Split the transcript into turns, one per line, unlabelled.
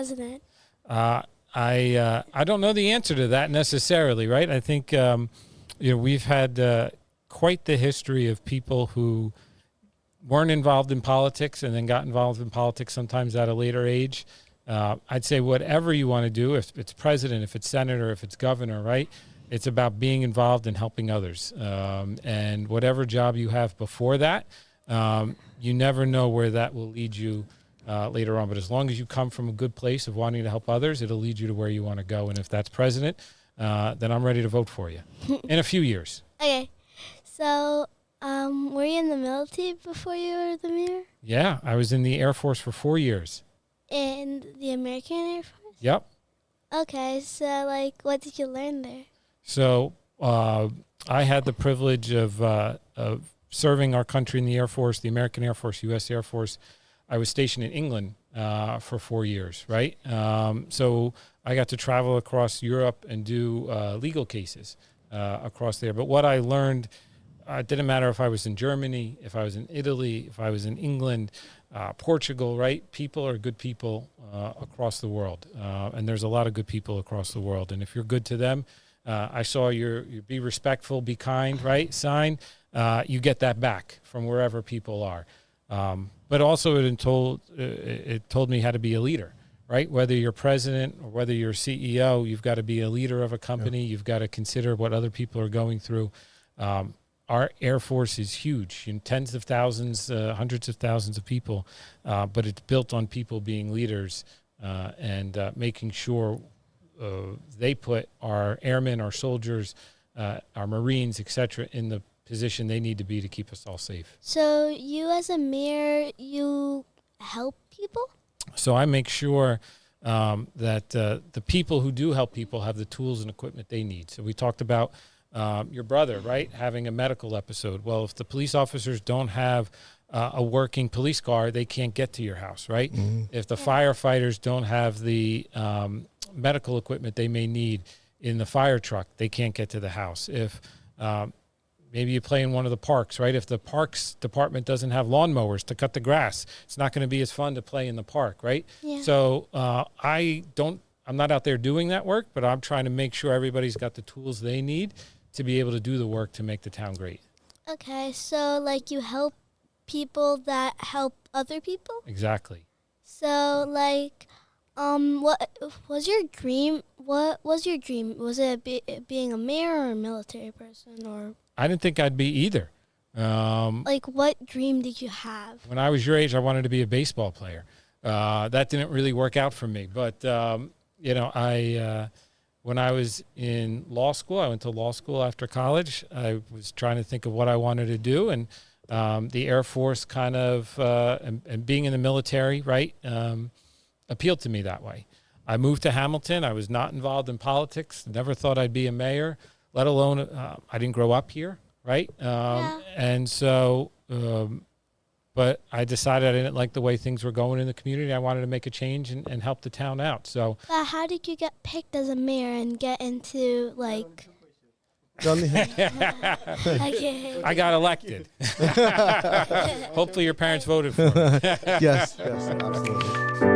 president?
I don't know the answer to that necessarily, right? I think we've had quite the history of people who weren't involved in politics and then got involved in politics sometimes at a later age. I'd say whatever you want to do, if it's president, if it's senator, if it's governor, right? It's about being involved and helping others. And whatever job you have before that, you never know where that will lead you later on. But as long as you come from a good place of wanting to help others, it'll lead you to where you want to go. And if that's president, then I'm ready to vote for you in a few years.
Okay. So, were you in the military before you were the mayor?
Yeah, I was in the Air Force for 4 years.
In the American Air Force?
Yep.
Okay, so, what did you learn there?
So, I had the privilege of serving our country in the Air Force, the American Air Force, U.S. Air Force. I was stationed in England for 4 years, right? So I got to travel across Europe and do legal cases across there. But what I learned, it didn't matter if I was in Germany, if I was in Italy, if I was in England, Portugal, right? People are good people across the world. And there's a lot of good people across the world. And if you're good to them, I saw you be respectful, be kind, right? Sign. You get that back from wherever people are. But also it told me how to be a leader, right? Whether you're president or whether you're CEO, you've got to be a leader of a company. You've got to consider what other people are going through. Our Air Force is huge, tens of thousands, hundreds of thousands of people, but it's built on people being leaders and making sure they put our airmen, our soldiers, our Marines, etc., in the position they need to be to keep us all safe.
So you as a mayor, you help people?
So I make sure that the people who do help people have the tools and equipment they need. So we talked about your brother, right, having a medical episode. Well, if the police officers don't have a working police car, they can't get to your house, right? Mm-hmm. If the firefighters don't have the medical equipment they may need in the fire truck, they can't get to the house. If maybe you play in one of the parks, right? If the parks department doesn't have lawnmowers to cut the grass, it's not going to be as fun to play in the park, right? Yeah. So I'm not out there doing that work, but I'm trying to make sure everybody's got the tools they need to be able to do the work to make the town great.
Okay, so you help people that help other people?
Exactly.
So what was your dream? What was your dream? Was it being a mayor or a military person or?
I didn't think I'd be either.
What dream did you have?
When I was your age, I wanted to be a baseball player. That didn't really work out for me. But, when I was in law school, I went to law school after college. I was trying to think of what I wanted to do. And the Air Force kind of, and being in the military, right, appealed to me that way. I moved to Hamilton. I was not involved in politics. Never thought I'd be a mayor. Let alone, I didn't grow up here, right? And so, but I decided I didn't like the way things were going in the community. I wanted to make a change and help the town out. So,
but how did you get picked as a mayor and get into
I got elected. Hopefully your parents voted for me.
Yes, absolutely.